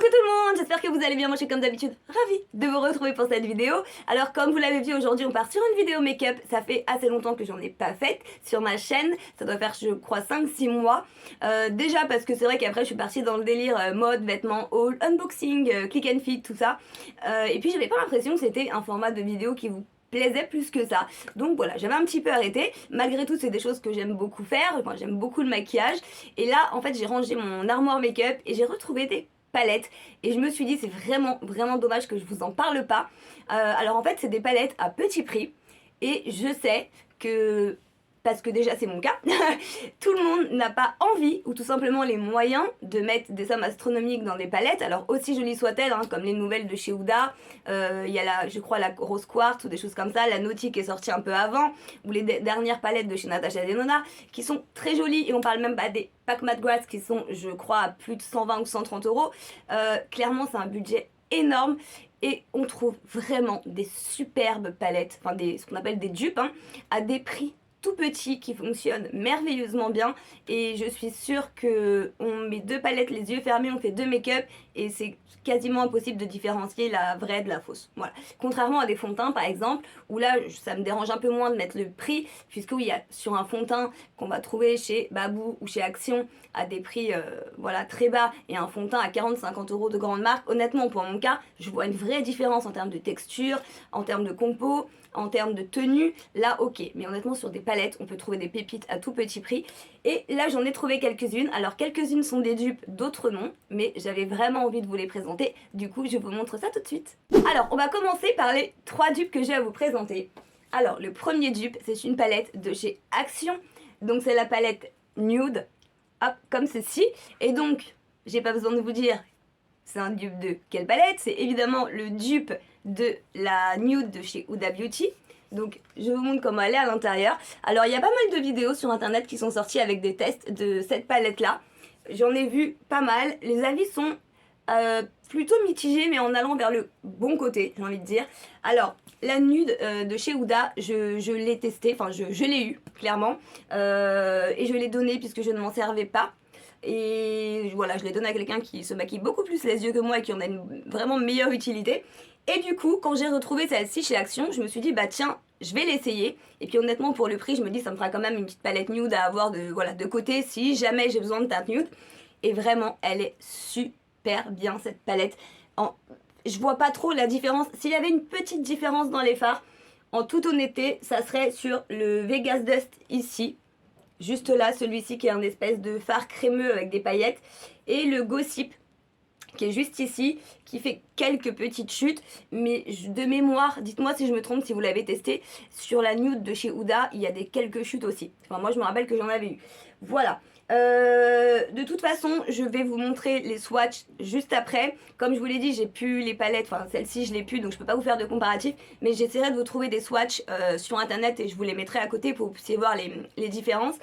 Coucou tout le monde, j'espère que vous allez bien, moi je suis comme d'habitude ravie de vous retrouver pour cette vidéo. Alors comme vous l'avez vu aujourd'hui, on part sur une vidéo make-up, ça fait assez longtemps que j'en ai pas faite sur ma chaîne, ça doit faire je crois 5-6 mois. Déjà parce que c'est vrai qu'après je suis partie dans le délire mode, vêtements, haul, unboxing, click and fit, tout ça. Et puis j'avais pas l'impression que c'était un format de vidéo qui vous plaisait plus que ça. Donc voilà, j'avais un petit peu arrêté. Malgré tout, c'est des choses que j'aime beaucoup faire. Enfin, j'aime beaucoup le maquillage. Et là, en fait, j'ai rangé mon armoire make-up et j'ai retrouvé des palettes. Et je me suis dit, c'est vraiment dommage que je vous en parle pas. Alors en fait, c'est des palettes à petit prix. Et je sais que... parce que déjà c'est mon cas, tout le monde n'a pas envie ou tout simplement les moyens de mettre des sommes astronomiques dans des palettes. Alors aussi jolies soient-elles, hein, comme les nouvelles de chez Huda, il y a je crois la Rose Quartz ou des choses comme ça, la Naughty qui est sortie un peu avant, ou les dernières palettes de chez Natasha Denona qui sont très jolies, et on parle même pas des Pac Matte Grass qui sont je crois à plus de 120 ou 130 euros. Clairement c'est un budget énorme. Et on trouve vraiment des superbes palettes, enfin ce qu'on appelle des dupes, hein, à des prix tout petit qui fonctionne merveilleusement bien. Et je suis sûre que on met deux palettes les yeux fermés, on fait deux make-up et c'est quasiment impossible de différencier la vraie de la fausse. Voilà. Contrairement à des fonds de teint par exemple, où là ça me dérange un peu moins de mettre le prix, puisque oui, il y a sur un fond de teint qu'on va trouver chez Babou ou chez Action à des prix voilà, très bas, et un fond de teint à 40-50 euros de grande marque. Honnêtement, pour mon cas, je vois une vraie différence en termes de texture, en termes de compo, en termes de tenue. Là, ok, mais honnêtement, sur des palettes, on peut trouver des pépites à tout petit prix. Et là, j'en ai trouvé quelques-unes. Alors, quelques-unes sont des dupes, d'autres non, mais j'avais vraiment envie de vous les présenter. Du coup, je vous montre ça tout de suite. Alors, on va commencer par les 3 dupes que j'ai à vous présenter. Alors, le premier dupe, c'est une palette de chez Action. Donc, c'est la palette Nude. Hop, comme ceci. Et donc, j'ai pas besoin de vous dire c'est un dupe de quelle palette. C'est évidemment le dupe de la Nude de chez Huda Beauty. Donc je vous montre comment elle est à l'intérieur. Alors il y a pas mal de vidéos sur internet qui sont sorties avec des tests de cette palette là. J'en ai vu pas mal. Les avis sont plutôt mitigés, mais en allant vers le bon côté, j'ai envie de dire. Alors la Nude de chez Huda, je l'ai testée, enfin je l'ai eu clairement, et je l'ai donnée puisque je ne m'en servais pas. Et voilà, je l'ai donné à quelqu'un qui se maquille beaucoup plus les yeux que moi et qui en a une vraiment meilleure utilité. Et du coup, quand j'ai retrouvé celle-ci chez Action, je me suis dit bah tiens, je vais l'essayer. Et puis honnêtement, pour le prix, je me dis ça me fera quand même une petite palette nude à avoir de côté si jamais j'ai besoin de teinte nude. Et vraiment, elle est super bien cette palette. Je vois pas trop la différence. S'il y avait une petite différence dans les fards, en toute honnêteté, ça serait sur le Vegas Dust ici. Juste là, celui-ci qui est un espèce de fard crémeux avec des paillettes. Et le Gossip qui est juste ici, qui fait quelques petites chutes. Mais de mémoire, dites-moi si je me trompe, si vous l'avez testé, sur la Nude de chez Huda, il y a quelques chutes aussi. Enfin, moi je me rappelle que j'en avais eu. Voilà. De toute façon, je vais vous montrer les swatchs juste après. Comme je vous l'ai dit, j'ai plus les palettes, enfin celle-ci je l'ai plus, donc je peux pas vous faire de comparatif, mais j'essaierai de vous trouver des swatchs sur internet et je vous les mettrai à côté pour que vous puissiez voir les différences.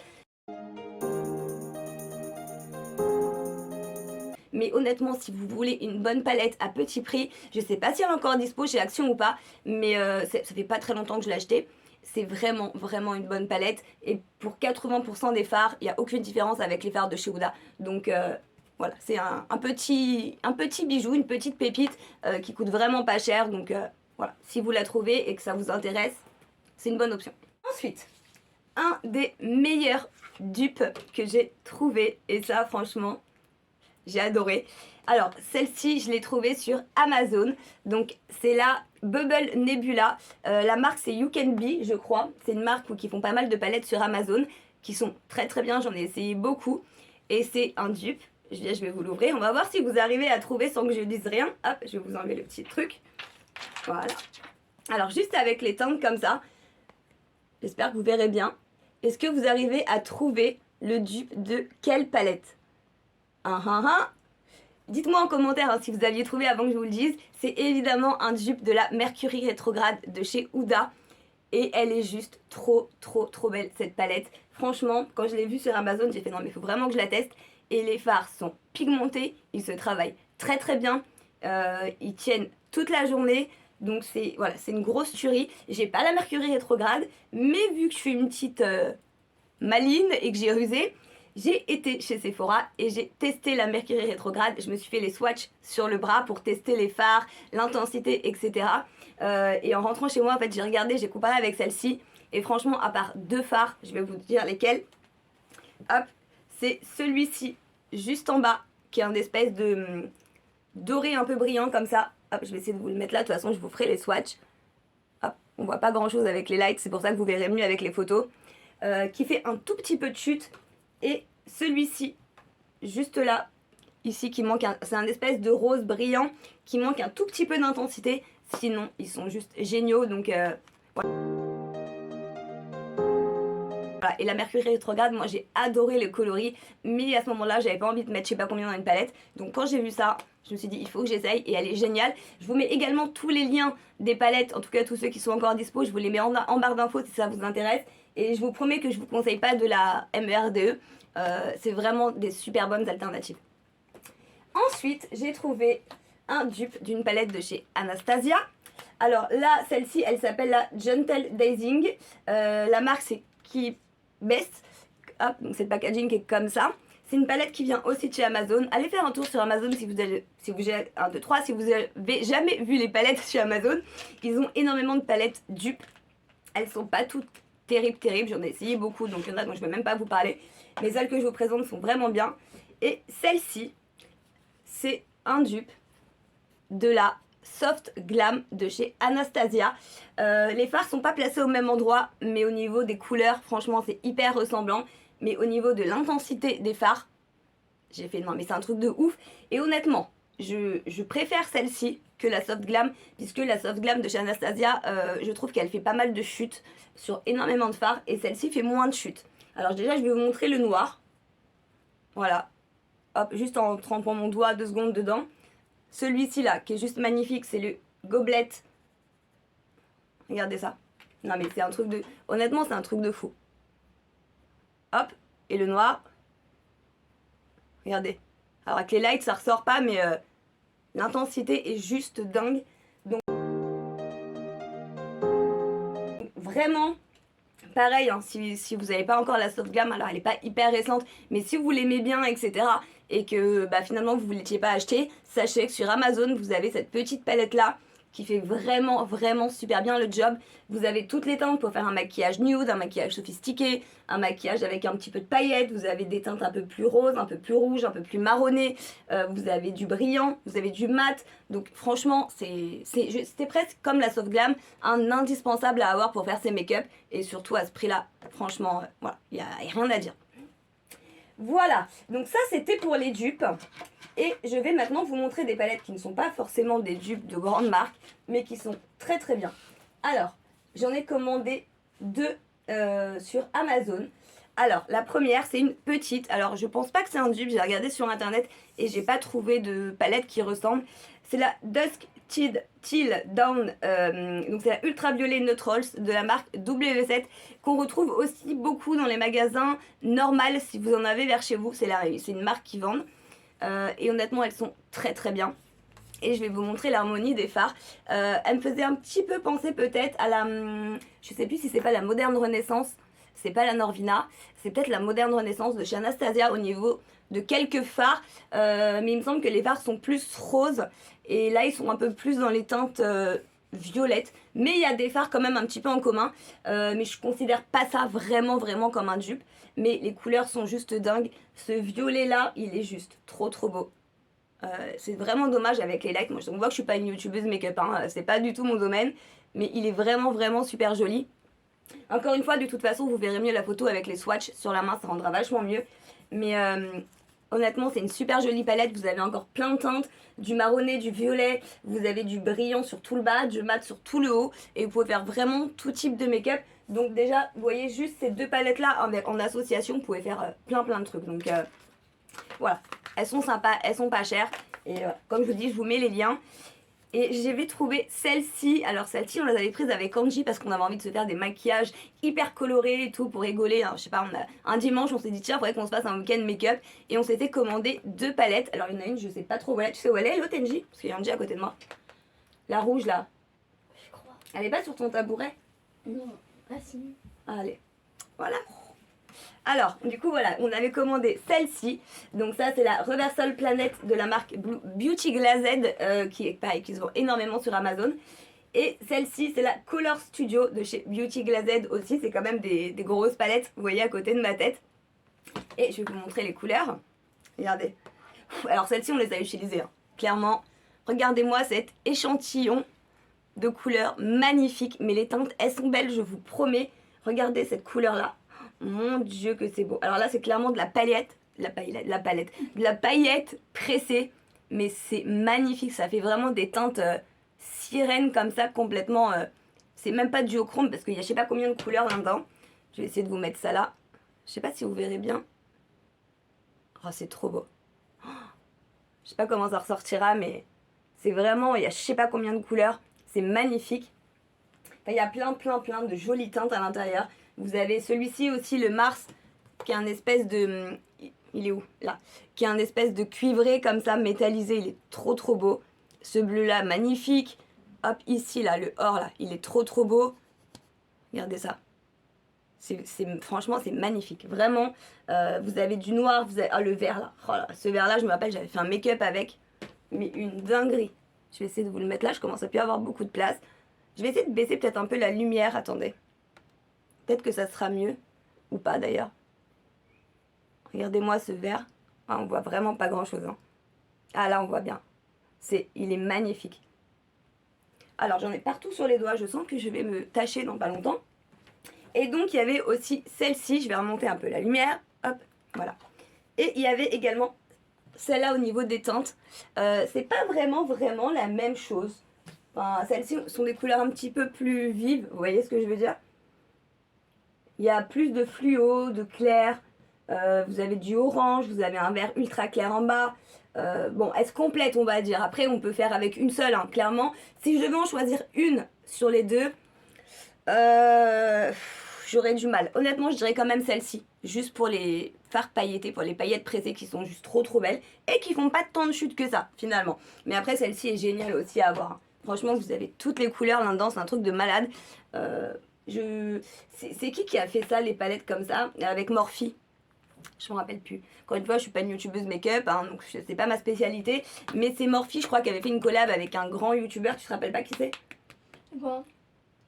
Mais honnêtement, si vous voulez une bonne palette à petit prix, je sais pas si elle est encore dispo chez Action ou pas, mais ça fait pas très longtemps que je l'ai acheté. C'est vraiment une bonne palette, et pour 80% des fards, il n'y a aucune différence avec les fards de chez Huda. Donc voilà, c'est un petit bijou, une petite pépite qui coûte vraiment pas cher. Donc voilà, si vous la trouvez et que ça vous intéresse, c'est une bonne option. Ensuite, un des meilleurs dupes que j'ai trouvé, et ça franchement j'ai adoré. Alors celle-ci je l'ai trouvée sur Amazon, donc c'est la Bubble Nebula, la marque c'est You Can Be je crois, c'est une marque qui font pas mal de palettes sur Amazon qui sont très bien, j'en ai essayé beaucoup, et c'est un dupe. Je vais vous l'ouvrir, on va voir si vous arrivez à trouver sans que je dise rien. Hop, je vais vous enlever le petit truc, voilà. Alors juste avec les teintes comme ça, j'espère que vous verrez bien. Est-ce que vous arrivez à trouver le dupe de quelle palette? Dites-moi en commentaire hein, si vous aviez trouvé avant que je vous le dise. C'est évidemment un dupe de la Mercury Retrograde de chez Huda. Et elle est juste trop belle cette palette. Franchement, quand je l'ai vue sur Amazon, j'ai fait non mais il faut vraiment que je la teste. Et les fards sont pigmentés, ils se travaillent très bien. Ils tiennent toute la journée. Donc c'est voilà, c'est une grosse tuerie. J'ai pas la Mercury Rétrograde, mais vu que je suis une petite maline et que j'ai rusé, j'ai été chez Sephora et j'ai testé la Mercury rétrograde. Je me suis fait les swatchs sur le bras pour tester les fards, l'intensité, etc. Et en rentrant chez moi, en fait, j'ai regardé, j'ai comparé avec celle-ci. Et franchement, à part 2 fards, je vais vous dire lesquels. Hop, c'est celui-ci, juste en bas, qui est un espèce de doré un peu brillant comme ça. Hop, je vais essayer de vous le mettre là. De toute façon, je vous ferai les swatchs. Hop, on voit pas grand-chose avec les lights. C'est pour ça que vous verrez mieux avec les photos. Qui fait un tout petit peu de chute. Et celui-ci, juste là, ici, qui manque c'est un espèce de rose brillant qui manque un tout petit peu d'intensité. Sinon, ils sont juste géniaux. Donc, voilà. Et la Mercury rétrograde, moi j'ai adoré les coloris, mais à ce moment-là, j'avais pas envie de mettre je sais pas combien dans une palette. Donc quand j'ai vu ça, je me suis dit il faut que j'essaye et elle est géniale. Je vous mets également tous les liens des palettes, en tout cas tous ceux qui sont encore dispo, je vous les mets en barre d'infos si ça vous intéresse. Et je vous promets que je vous conseille pas de la MERDE, c'est vraiment des super bonnes alternatives. Ensuite, j'ai trouvé un dupe d'une palette de chez Anastasia. Alors là, celle-ci, elle s'appelle la Gentle Dazing. La marque c'est Keep Best. Hop, donc c'est le packaging qui est comme ça. C'est une palette qui vient aussi de chez Amazon. Allez faire un tour sur Amazon si vous avez, si vous avez jamais vu les palettes chez Amazon. Ils ont énormément de palettes dupes. Elles sont pas toutes terribles. J'en ai essayé beaucoup, donc il y en a dont je ne vais même pas vous parler. Mais celles que je vous présente sont vraiment bien. Et celle-ci, c'est un dupe de la Soft Glam de chez Anastasia. Les fards sont pas placés au même endroit, mais au niveau des couleurs, franchement, c'est hyper ressemblant. Mais au niveau de l'intensité des fards, j'ai fait non, mais c'est un truc de ouf. Et honnêtement, je préfère celle-ci que la Soft Glam, puisque la Soft Glam de chez Anastasia, je trouve qu'elle fait pas mal de chutes sur énormément de fards, et celle-ci fait moins de chutes. Alors déjà, je vais vous montrer le noir. Voilà. Hop, juste en trempant mon doigt 2 secondes dedans. Celui-ci là, qui est juste magnifique, c'est le Goblet. Regardez ça. Non mais c'est un truc de... Honnêtement, c'est un truc de fou. Hop, et le noir. Regardez. Alors avec les lights, ça ressort pas, mais l'intensité est juste dingue. Donc vraiment... Pareil, hein, si vous n'avez pas encore la Soft Glam, alors elle n'est pas hyper récente, mais si vous l'aimez bien, etc., et que finalement vous ne l'étiez pas acheté, sachez que sur Amazon, vous avez cette petite palette-là qui fait vraiment super bien le job. Vous avez toutes les teintes pour faire un maquillage nude, un maquillage sophistiqué, un maquillage avec un petit peu de paillettes, vous avez des teintes un peu plus roses, un peu plus rouges, un peu plus marronnées, vous avez du brillant, vous avez du mat. Donc franchement, c'était presque comme la Soft Glam, un indispensable à avoir pour faire ses make-up, et surtout à ce prix-là, franchement, voilà, il n'y a rien à dire. Voilà, donc ça c'était pour les dupes. Et je vais maintenant vous montrer des palettes qui ne sont pas forcément des dupes de grandes marques, mais qui sont très bien. Alors, j'en ai commandé 2 sur Amazon. Alors, la première, c'est une petite. Alors, je pense pas que c'est un dupe, j'ai regardé sur internet et j'ai pas trouvé de palette qui ressemble. C'est la Dusk Teal Down, donc c'est la Ultraviolet Neutrals de la marque W7, qu'on retrouve aussi beaucoup dans les magasins normal si vous en avez vers chez vous. C'est une marque qui vend. Et honnêtement, elles sont très bien. Et je vais vous montrer l'harmonie des fards. Elle me faisait un petit peu penser peut-être à la... je sais plus si c'est pas la Moderne Renaissance. C'est pas la Norvina. C'est peut-être la Moderne Renaissance de chez Anastasia au niveau de quelques fards. Mais il me semble que les fards sont plus roses. Et là, ils sont un peu plus dans les teintes violettes. Mais il y a des fards quand même un petit peu en commun. Mais je considère pas ça vraiment comme un dupe. Mais les couleurs sont juste dingues. Ce violet là, il est juste trop beau. C'est vraiment dommage avec les lights. Moi, on voit que je suis pas une youtubeuse make-up, hein. C'est pas du tout mon domaine. Mais il est vraiment super joli. Encore une fois, de toute façon, vous verrez mieux la photo avec les swatchs sur la main, ça rendra vachement mieux. Mais honnêtement, c'est une super jolie palette. Vous avez encore plein de teintes, du marronné, du violet. Vous avez du brillant sur tout le bas, du mat sur tout le haut. Et vous pouvez faire vraiment tout type de make-up. Donc déjà, vous voyez juste ces 2 palettes-là en association, vous pouvez faire plein de trucs. Donc voilà, elles sont sympas, elles sont pas chères. Et comme je vous dis, je vous mets les liens. Et j'avais trouvé celle-ci. Alors celle-ci, on les avait prises avec Angie parce qu'on avait envie de se faire des maquillages hyper colorés et tout pour rigoler. Alors, je sais pas, un dimanche, on s'est dit tiens, faudrait qu'on se fasse un week-end make-up. Et on s'était commandé 2 palettes. Alors il y en a une, je sais pas trop où elle est. Tu sais où elle est, l'autre Angie? Parce qu'il y a Angie à côté de moi. La rouge là. Je crois. Elle est pas sur ton tabouret? Non, pas si. Allez, voilà. Alors, du coup, voilà, on avait commandé celle-ci. Donc ça, c'est la Reversal Planet de la marque Beauty Glazed, qui est pareil, qui se vend énormément sur Amazon. Et celle-ci, c'est la Color Studio de chez Beauty Glazed aussi. C'est quand même des grosses palettes, vous voyez, à côté de ma tête. Et je vais vous montrer les couleurs. Regardez. Alors celle-ci, on les a utilisées, hein. Clairement, regardez-moi cet échantillon de couleurs magnifiques. Mais les teintes, elles sont belles, je vous promets. Regardez cette couleur-là. Mon Dieu que c'est beau. Alors là, c'est clairement de la paillette. De la paillette pressée. Mais c'est magnifique. Ça fait vraiment des teintes sirènes comme ça, complètement... c'est même pas duochrome parce qu'il y a je sais pas combien de couleurs là-dedans. Je vais essayer de vous mettre ça là. Je sais pas si vous verrez bien. Oh, c'est trop beau. Oh, je sais pas comment ça ressortira, mais c'est vraiment... Il y a je sais pas combien de couleurs. C'est magnifique. Enfin, il y a plein de jolies teintes à l'intérieur. Vous avez celui-ci aussi, le Mars, qui est un espèce de... Il est où? Là. Qui est un espèce de cuivré comme ça, métallisé. Il est trop beau. Ce bleu-là, magnifique. Hop, ici, là, le or, là, il est trop beau. Regardez ça. Franchement, c'est magnifique. Vraiment, vous avez du noir, vous avez... Ah, le vert, là. Oh là, ce vert-là, je me rappelle, j'avais fait un make-up avec. Mais une dinguerie. Je vais essayer de vous le mettre là. Je commence à plus avoir beaucoup de place. Je vais essayer de baisser peut-être un peu la lumière. Attendez. Peut-être que ça sera mieux. Ou pas d'ailleurs. Regardez-moi ce vert. Ah, on voit vraiment pas grand-chose. Hein. Ah là, on voit bien. Il est magnifique. Alors, j'en ai partout sur les doigts. Je sens que je vais me tacher dans pas longtemps. Et donc, il y avait aussi celle-ci. Je vais remonter un peu la lumière. Hop, voilà. Et il y avait également celle-là au niveau des teintes. C'est pas vraiment la même chose. Enfin, celles-ci sont des couleurs un petit peu plus vives. Vous voyez ce que je veux dire? Il y a plus de fluo, de clair. Vous avez du orange, vous avez un vert ultra clair en bas. Bon, elles se complètent, on va dire. Après, on peut faire avec une seule, hein, clairement. Si je devais en choisir une sur les deux, j'aurais du mal. Honnêtement, je dirais quand même celle-ci. Juste pour les fards pailletés, pour les paillettes pressées qui sont juste trop belles. Et qui font pas tant de chute que ça, finalement. Mais après, celle-ci est géniale aussi à avoir. Hein. Franchement, vous avez toutes les couleurs là-dedans, c'est un truc de malade. C'est qui a fait ça, les palettes comme ça, avec Morphe? Je me rappelle plus. Encore une fois, je suis pas une youtubeuse make-up, hein, donc c'est pas ma spécialité. Mais c'est Morphe, je crois, qui avait fait une collab avec un grand youtubeur. Tu te rappelles pas qui c'est? Quoi?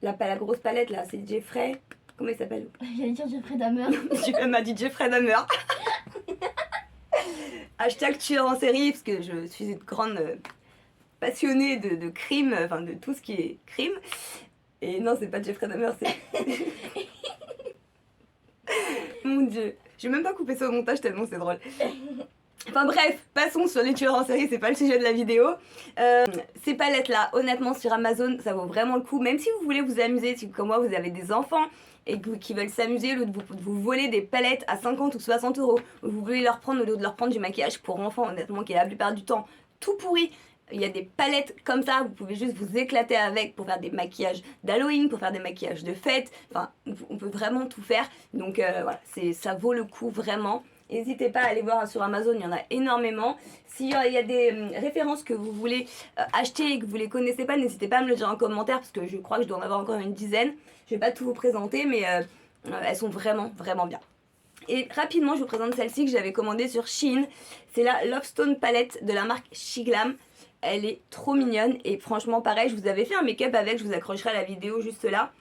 La grosse palette là, c'est Jeffrey. Comment il s'appelle? J'allais dire Jeffrey Dahmer. Elle m'a dit Jeffrey Dahmer. Hashtag tueur en série, parce que je suis une grande passionnée de crime, enfin de tout ce qui est crime. Et non, c'est pas Jeffrey Dahmer, c'est... Mon Dieu. Je vais même pas couper ça au montage tellement c'est drôle. Enfin bref, passons sur les tueurs en série, c'est pas le sujet de la vidéo. Ces palettes là, honnêtement sur Amazon, ça vaut vraiment le coup. Même si vous voulez vous amuser, si comme moi vous avez des enfants et qui veulent s'amuser, au lieu de vous voler des palettes à 50 ou 60 euros, vous voulez leur prendre au lieu de leur prendre du maquillage pour enfants, honnêtement, qui est la plupart du temps tout pourri. Il y a des palettes comme ça, vous pouvez juste vous éclater avec pour faire des maquillages d'Halloween, pour faire des maquillages de fête. Enfin, on peut vraiment tout faire. Donc voilà, ça vaut le coup vraiment. N'hésitez pas à aller voir sur Amazon, il y en a énormément. S'il y a des références que vous voulez acheter et que vous ne les connaissez pas, n'hésitez pas à me le dire en commentaire parce que je crois que je dois en avoir encore une dizaine. Je ne vais pas tout vous présenter, mais elles sont vraiment bien. Et rapidement, je vous présente celle-ci que j'avais commandée sur Shein. C'est la Love Stone Palette de la marque Shiglam. Elle est trop mignonne et franchement pareil, je vous avais fait un make-up avec, je vous accrocherai à la vidéo juste là.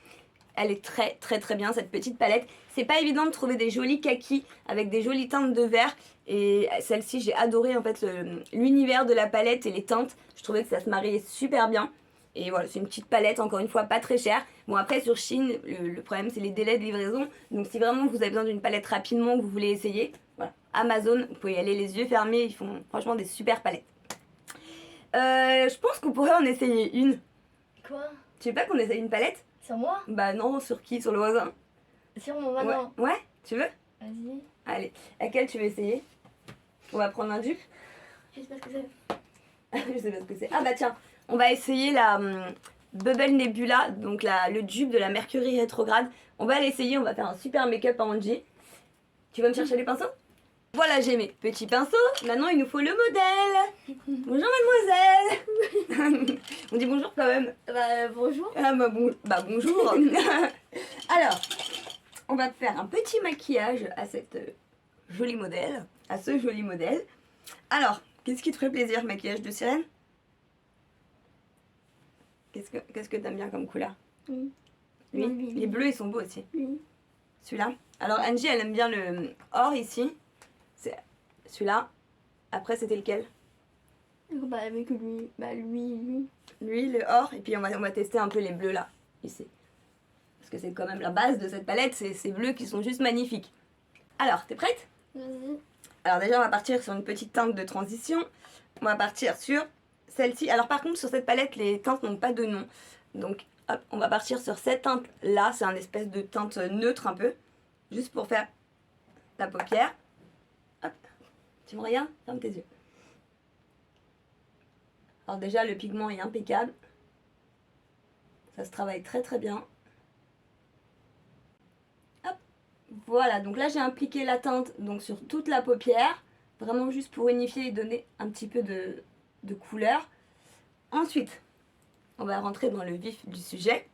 Elle est très bien cette petite palette. C'est pas évident de trouver des jolis kakis avec des jolies teintes de vert. Et celle-ci, j'ai adoré en fait l'univers de la palette et les teintes. Je trouvais que ça se mariait super bien. Et voilà, c'est une petite palette, encore une fois, pas très chère. Bon après sur Shein, le problème c'est les délais de livraison. Donc si vraiment vous avez besoin d'une palette rapidement, que vous voulez essayer, voilà. Amazon, vous pouvez y aller les yeux fermés, ils font franchement des super palettes. Je pense qu'on pourrait en essayer une. Quoi? Tu veux pas qu'on essaye une palette? Sur moi? Bah non, sur qui? Sur le voisin? Sur mon voisin. Ouais, tu veux? Vas-y. Allez, laquelle tu veux essayer? On va prendre un dupe. Je sais pas ce que c'est. Je sais pas ce que c'est. Ah bah tiens, on va essayer la Bubble Nebula, donc le dupe de la Mercury rétrograde. On va l'essayer, on va faire un super make-up à Angie. Tu vas me chercher les pinceaux? Voilà, j'ai mes petits pinceaux. Maintenant, il nous faut le modèle. Bonjour, mademoiselle. On dit bonjour quand même. Bonjour. Ah bah bonjour. Alors, on va faire un petit maquillage à cette jolie modèle, à ce joli modèle. Alors, qu'est-ce qui te ferait plaisir, maquillage de sirène? Qu'est-ce que t'aimes bien comme couleur? Oui. Lui. Oui. Les bleus, ils sont beaux aussi. Oui. Celui-là. Alors, Angie, elle aime bien le or ici. C'est celui-là. Après, c'était lequel? Bah, avec lui. Bah, lui. Lui, le or. Et puis, on va tester un peu les bleus là, ici. Parce que c'est quand même la base de cette palette, c'est ces bleus qui sont juste magnifiques. Alors, t'es prête? Vas-y. Alors déjà, on va partir sur une petite teinte de transition. On va partir sur celle-ci. Alors par contre, sur cette palette, les teintes n'ont pas de nom. Donc, hop, on va partir sur cette teinte-là. C'est un espèce de teinte neutre un peu. Juste pour faire la paupière. Hop. Tu me regardes? Ferme tes yeux. Alors déjà, le pigment est impeccable. Ça se travaille très très bien. Hop. Voilà, donc là j'ai appliqué la teinte donc, sur toute la paupière. Vraiment juste pour unifier et donner un petit peu de couleur. Ensuite, on va rentrer dans le vif du sujet.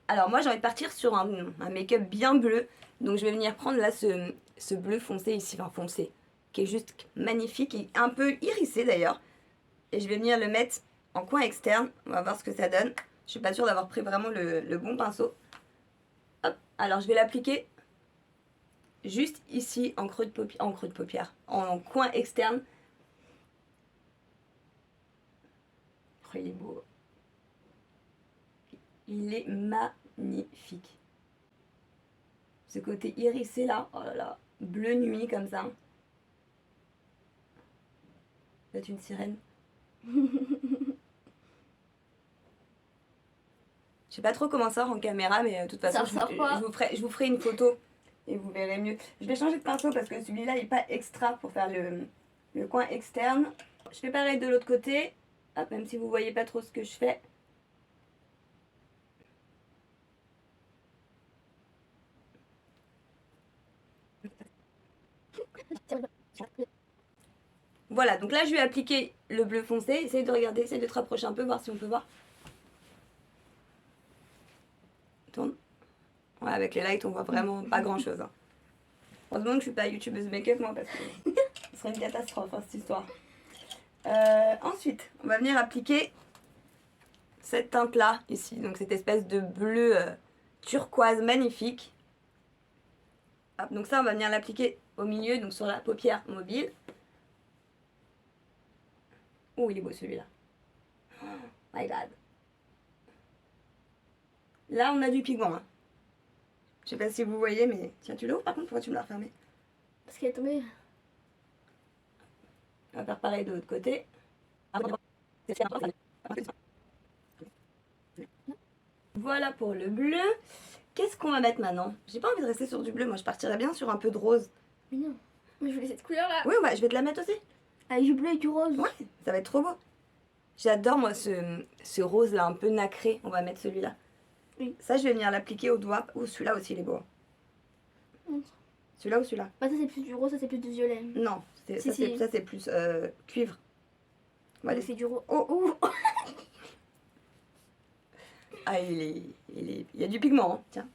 Alors moi j'ai envie de partir sur un make-up bien bleu. Donc je vais venir prendre là ce bleu foncé ici, enfin foncé, qui est juste magnifique et un peu irisé d'ailleurs. Et je vais venir le mettre en coin externe. On va voir ce que ça donne. Je suis pas sûre d'avoir pris vraiment le bon pinceau. Hop. Alors je vais l'appliquer juste ici en creux de paupière, en coin externe. Oh, il est beau. Il est magnifique. Ce côté irisé là, oh là là, bleu nuit comme ça. C'est une sirène. Je sais pas trop comment ça sort en caméra, mais de toute façon, je vous ferai une photo et vous verrez mieux. Je vais changer de pinceau parce que celui-là n'est pas extra pour faire le coin externe. Je fais pareil de l'autre côté, hop, même si vous voyez pas trop ce que je fais. Voilà, donc là je vais appliquer le bleu foncé. Essaye de regarder, essaye de te rapprocher un peu, voir si on peut voir. Tourne. Ouais, avec les lights, on voit vraiment pas grand chose. Hein. Heureusement que je suis pas youtubeuse make-up, moi, parce que ce serait une catastrophe, hein, cette histoire. Ensuite, on va venir appliquer cette teinte-là, ici. Donc, cette espèce de bleu turquoise magnifique. Hop, donc ça, on va venir l'appliquer au milieu, donc sur la paupière mobile. Oh, il est beau celui-là. Oh my god. Là, on a du pigment. Hein. Je sais pas si vous voyez, mais... Tiens, tu l'ouvres par contre? Pourquoi tu me l'as refermé? Parce qu'elle est tombée. On va faire pareil de l'autre côté. Voilà pour le bleu. Qu'est-ce qu'on va mettre maintenant? J'ai pas envie de rester sur du bleu, moi je partirais bien sur un peu de rose. Mais non. Mais je voulais cette couleur là. Oui, ouais, je vais te la mettre aussi. Avec du bleu et du rose. Ouais, ça va être trop beau. J'adore moi ce rose là un peu nacré. On va mettre celui-là. Oui. Ça, je vais venir l'appliquer au doigt. Ou celui-là aussi, il est beau. Celui-là ou celui-là? Bah, ça c'est plus du rose, ça c'est plus du violet. Non, ça c'est plus cuivre. Ouais, c'est du rose. Oh. Ah, il y a du pigment, hein. Tiens.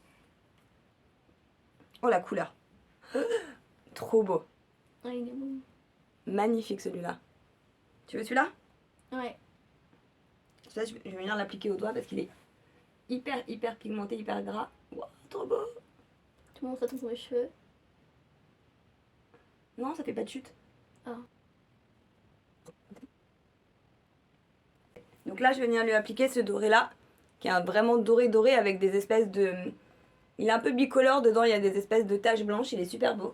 Oh, la couleur. Trop beau. Ouais, il est beau. Magnifique celui-là. Tu veux celui-là? Ouais. Ça, je vais venir l'appliquer au doigt parce qu'il est hyper pigmenté, hyper gras. Wow, trop beau. Tu montres ça sur mes cheveux. Non, ça fait pas de chute. Ah. Donc là, je vais venir lui appliquer ce doré-là, qui est un vraiment doré avec des espèces de... Il est un peu bicolore, dedans il y a des espèces de taches blanches, il est super beau.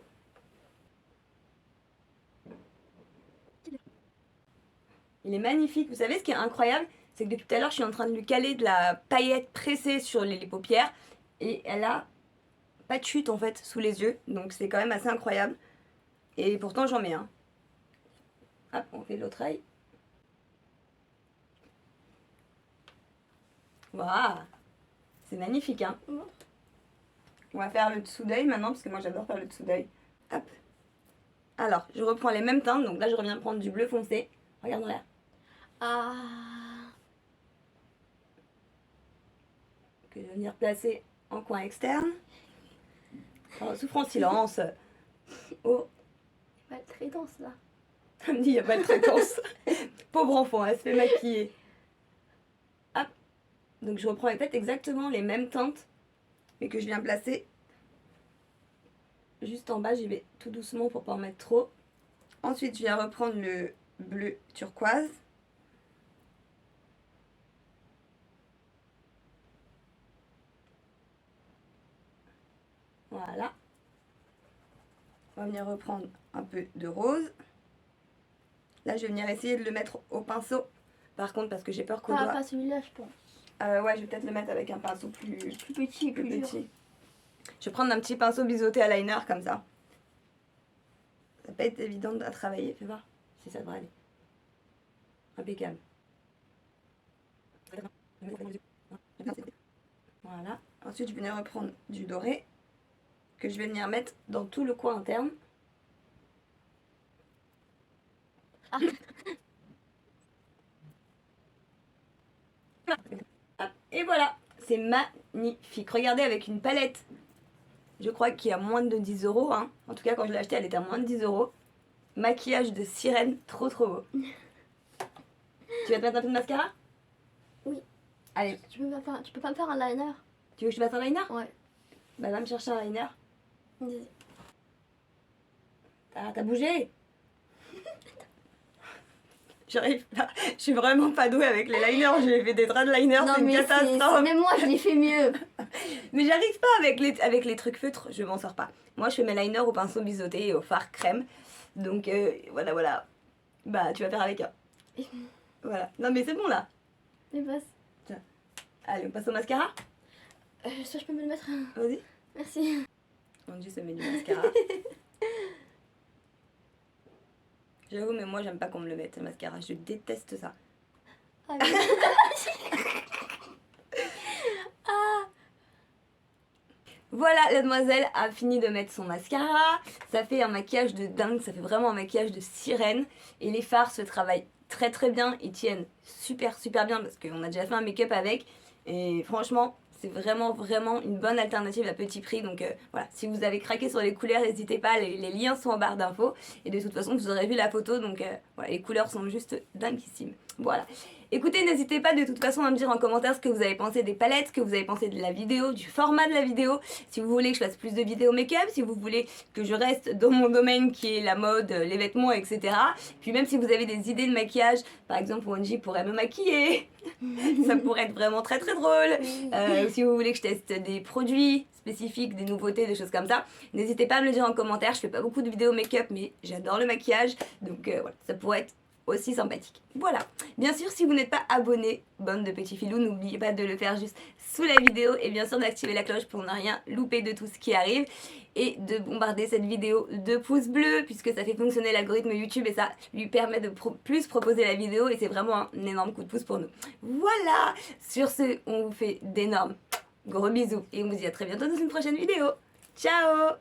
Il est magnifique. Vous savez ce qui est incroyable? C'est que depuis tout à l'heure, je suis en train de lui caler de la paillette pressée sur les paupières. Et elle a pas de chute en fait sous les yeux. Donc c'est quand même assez incroyable. Et pourtant j'en mets un. Hop, on fait l'autre œil. Waouh! C'est magnifique hein. On va faire le dessous d'œil maintenant parce que moi j'adore faire le dessous d'œil. Hop. Alors, je reprends les mêmes teintes. Donc là, je reviens prendre du bleu foncé. Regarde en l'air. Ah. Que je vais venir placer en coin externe. Oh, souffre en silence. Oh, Maltraitance là. elle me dit, il n'y a pas de fréquence. Pauvre enfant, elle se fait maquiller. Hop. Donc je reprends peut-être exactement les mêmes teintes, mais que je viens placer juste en bas. J'y vais tout doucement pour pas en mettre trop. Ensuite, je viens reprendre le bleu turquoise. Voilà. On va venir reprendre un peu de rose. Là, je vais venir essayer de le mettre au pinceau. Par contre, parce que j'ai peur qu'au doigt... Pas celui-là, je pense. ouais, je vais peut-être le mettre avec un pinceau plus Plus petit, plus dur. petit. Je vais prendre un petit pinceau biseauté à liner comme ça. Ça va pas être évident à travailler. Fais voir si ça devrait aller. Impeccable. Voilà. Ensuite, je vais venir reprendre du doré que je vais venir mettre dans tout le coin interne. Et voilà, c'est magnifique. Regardez avec une palette, je crois qu'il y a moins de 10 euros. Hein. En tout cas, quand je l'ai achetée, elle était à moins de 10 euros. Maquillage de sirène, trop trop beau. Tu vas te mettre un peu de mascara? Oui. Allez, Tu peux pas me faire un liner? tu veux que je te fasse un liner? Ouais. Bah va me chercher un liner. Vas-y. T'as bougé? J'arrive pas. Je suis vraiment pas douée avec les liners. J'ai fait des draps de liner, Non c'est une mais catastrophe. même moi je l'ai fait mieux. Mais j'arrive pas avec les trucs feutres, je m'en sors pas. Moi je fais mes liners au pinceau biseauté et au fard crème. Donc voilà. Bah tu vas faire avec un. Voilà. Non mais c'est bon là. Mais passe. Allez, on passe au mascara. Ça je peux me le mettre. Vas-y. Merci. Mon dieu, ça met du mascara. J'avoue, mais moi j'aime pas qu'on me le mette, le mascara. Je déteste ça. Ah, oui. Voilà, la demoiselle a fini de mettre son mascara. Ça fait un maquillage de dingue, ça fait vraiment un maquillage de sirène. Et les fards se travaillent très très bien, ils tiennent super super bien parce qu'on a déjà fait un make-up avec. Et franchement, c'est vraiment vraiment une bonne alternative à petit prix. Donc voilà, si vous avez craqué sur les couleurs, n'hésitez pas, les liens sont en barre d'infos. Et de toute façon, vous aurez vu la photo, donc voilà, les couleurs sont juste dinguissimes. Voilà. Écoutez, n'hésitez pas de toute façon à me dire en commentaire ce que vous avez pensé des palettes, ce que vous avez pensé de la vidéo, du format de la vidéo. Si vous voulez que je fasse plus de vidéos make-up, si vous voulez que je reste dans mon domaine qui est la mode, les vêtements, etc. Puis même si vous avez des idées de maquillage, par exemple Wenji pourrait me maquiller, ça pourrait être vraiment très très drôle. Si vous voulez que je teste des produits spécifiques, des nouveautés, des choses comme ça, n'hésitez pas à me le dire en commentaire. Je fais pas beaucoup de vidéos make-up, mais j'adore le maquillage, donc voilà, ça pourrait être aussi sympathique. Voilà. Bien sûr, si vous n'êtes pas abonné, bande de petits filous, n'oubliez pas de le faire juste sous la vidéo et bien sûr d'activer la cloche pour ne rien louper de tout ce qui arrive et de bombarder cette vidéo de pouces bleus puisque ça fait fonctionner l'algorithme YouTube et ça lui permet de plus proposer la vidéo et c'est vraiment un énorme coup de pouce pour nous. Voilà. Sur ce, on vous fait d'énormes gros bisous et on vous dit à très bientôt dans une prochaine vidéo. Ciao!